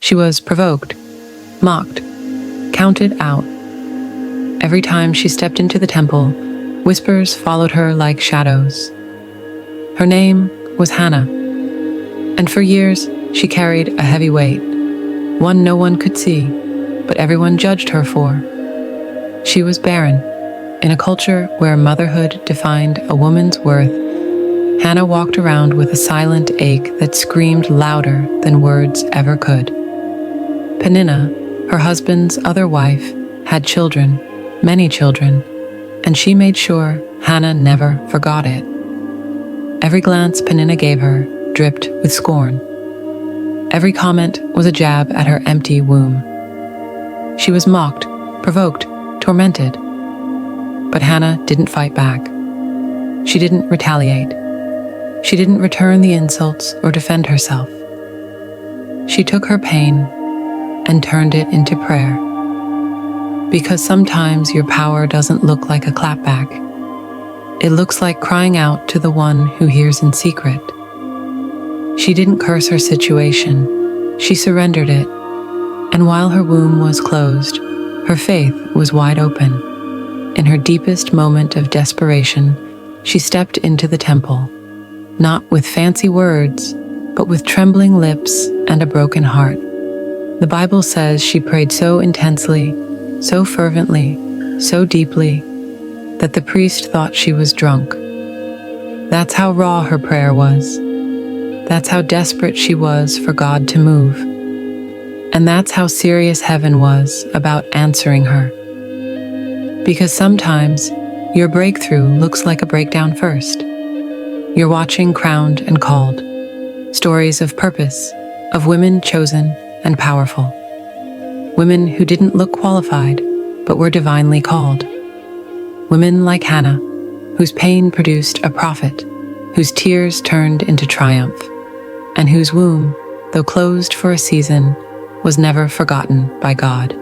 She was provoked, mocked, counted out. Every time she stepped into the temple, whispers followed her like shadows. Her name was Hannah, and for years she carried a heavy weight, one no one could see, but everyone judged her for. She was barren. In a culture where motherhood defined a woman's worth, Hannah walked around with a silent ache that screamed louder than words ever could. Peninnah, her husband's other wife, had children, many children, and she made sure Hannah never forgot it. Every glance Peninnah gave her dripped with scorn. Every comment was a jab at her empty womb. She was mocked, provoked, tormented. But Hannah didn't fight back. She didn't retaliate. She didn't return the insults or defend herself. She took her pain and turned it into prayer. Because sometimes your power doesn't look like a clapback. It looks like crying out to the one who hears in secret. She didn't curse her situation. She surrendered it. And while her womb was closed, her faith was wide open. In her deepest moment of desperation, she stepped into the temple, not with fancy words, but with trembling lips and a broken heart. The Bible says she prayed so intensely, so fervently, so deeply, that the priest thought she was drunk. That's how raw her prayer was. That's how desperate she was for God to move. And that's how serious heaven was about answering her. Because sometimes your breakthrough looks like a breakdown first. You're watching Crowned and Called, stories of purpose, of women chosen and powerful. Women who didn't look qualified, but were divinely called. Women like Hannah, whose pain produced a prophet, whose tears turned into triumph, and whose womb, though closed for a season, was never forgotten by God.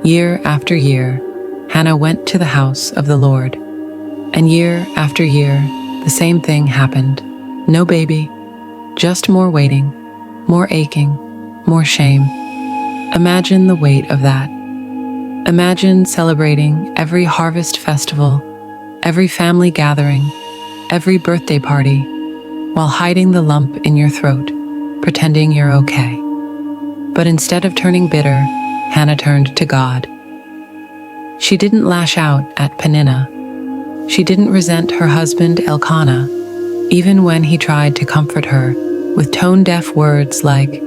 Year after year, Hannah went to the house of the Lord, and year after year, the same thing happened. No baby, just more waiting, more aching, more shame. Imagine the weight of that. Imagine celebrating every harvest festival, every family gathering, every birthday party, while hiding the lump in your throat, pretending you're okay. But instead of turning bitter, Hannah turned to God. She didn't lash out at Peninnah. She didn't resent her husband Elkanah, even when he tried to comfort her with tone-deaf words like,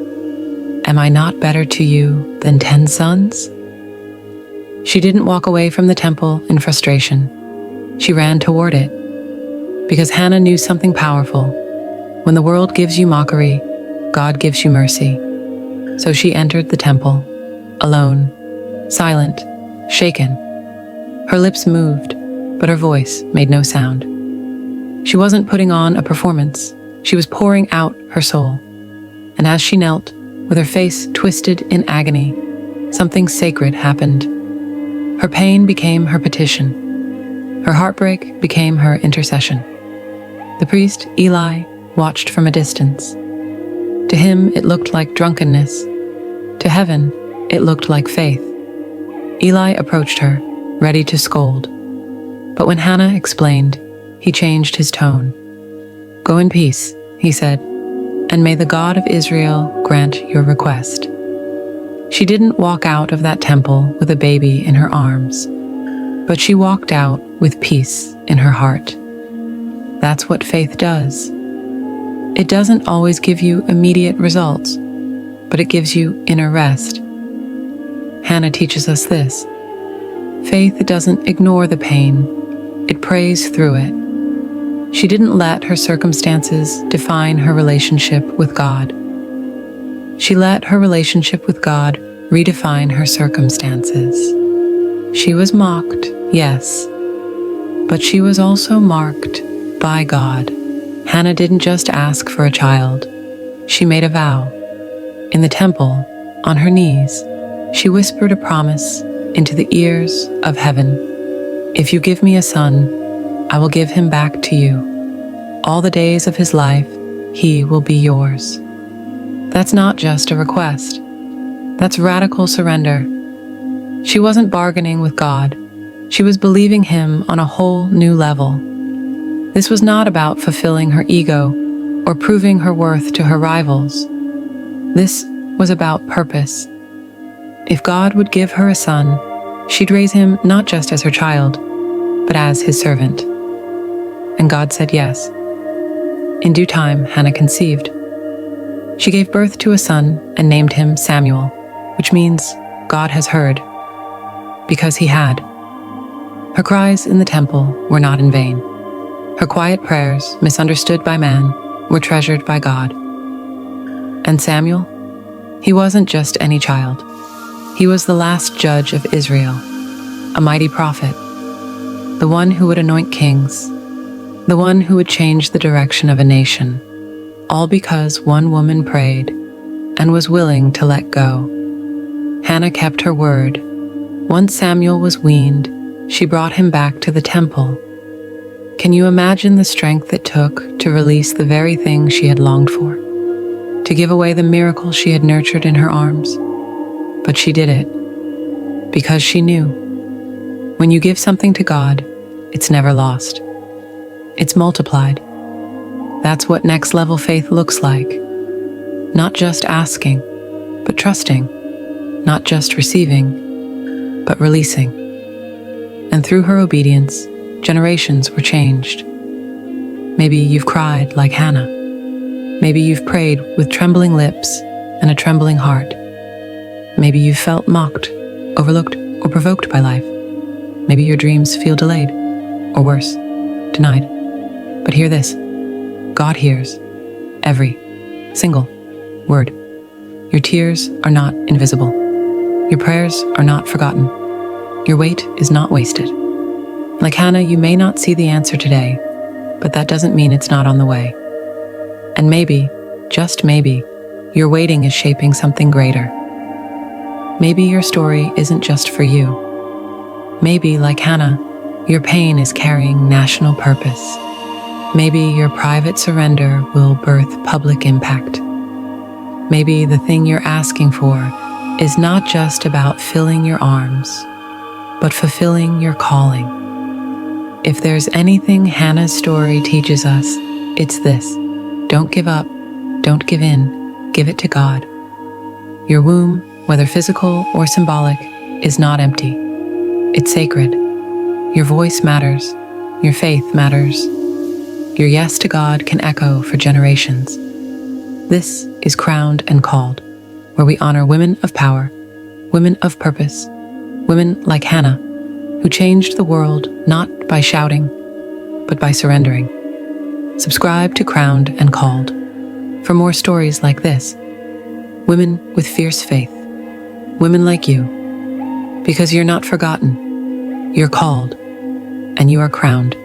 "Am I not better to you than 10 sons?" She didn't walk away from the temple in frustration. She ran toward it. Because Hannah knew something powerful. When the world gives you mockery, God gives you mercy. So she entered the temple, alone, silent, shaken. Her lips moved, but her voice made no sound. She wasn't putting on a performance. She was pouring out her soul. And as she knelt, with her face twisted in agony, something sacred happened. Her pain became her petition. Her heartbreak became her intercession. The priest, Eli, watched from a distance. To him, it looked like drunkenness. To heaven, it looked like faith. Eli approached her, ready to scold. But when Hannah explained, he changed his tone. "Go in peace," he said, "and may the God of Israel grant your request." She didn't walk out of that temple with a baby in her arms, but she walked out with peace in her heart. That's what faith does. It doesn't always give you immediate results, but it gives you inner rest. Hannah teaches us this. Faith doesn't ignore the pain, it prays through it. She didn't let her circumstances define her relationship with God. She let her relationship with God redefine her circumstances. She was mocked, yes, but she was also marked by God. Hannah didn't just ask for a child. She made a vow. In the temple, on her knees, she whispered a promise into the ears of heaven. "If you give me a son, I will give him back to you. All the days of his life, he will be yours." That's not just a request. That's radical surrender. She wasn't bargaining with God. She was believing Him on a whole new level. This was not about fulfilling her ego or proving her worth to her rivals. This was about purpose. If God would give her a son, she'd raise him not just as her child, but as His servant. And God said yes. In due time, Hannah conceived. She gave birth to a son and named him Samuel, which means God has heard, because He had. Her cries in the temple were not in vain. Her quiet prayers, misunderstood by man, were treasured by God. And Samuel? He wasn't just any child. He was the last judge of Israel, a mighty prophet, the one who would anoint kings, the one who would change the direction of a nation, all because one woman prayed and was willing to let go. Hannah kept her word. Once Samuel was weaned, she brought him back to the temple. Can you imagine the strength it took to release the very thing she had longed for, to give away the miracle she had nurtured in her arms? But she did it because she knew. When you give something to God, it's never lost. It's multiplied. That's what next level faith looks like. Not just asking, but trusting. Not just receiving, but releasing. And through her obedience, generations were changed. Maybe you've cried like Hannah. Maybe you've prayed with trembling lips and a trembling heart. Maybe you've felt mocked, overlooked, or provoked by life. Maybe your dreams feel delayed, or worse, denied. But hear this. God hears every single word. Your tears are not invisible. Your prayers are not forgotten. Your wait is not wasted. Like Hannah, you may not see the answer today, but that doesn't mean it's not on the way. And maybe, just maybe, your waiting is shaping something greater. Maybe your story isn't just for you. Maybe, like Hannah, your pain is carrying national purpose. Maybe your private surrender will birth public impact. Maybe the thing you're asking for is not just about filling your arms, but fulfilling your calling. If there's anything Hannah's story teaches us, it's this. Don't give up, don't give in, give it to God. Your womb, whether physical or symbolic, is not empty. It's sacred. Your voice matters. Your faith matters. Your yes to God can echo for generations. This is Crowned and Called, where we honor women of power, women of purpose, women like Hannah, who changed the world not by shouting, but by surrendering. Subscribe to Crowned and Called for more stories like this. Women with fierce faith. Women like you. Because you're not forgotten. You're called, and you are crowned.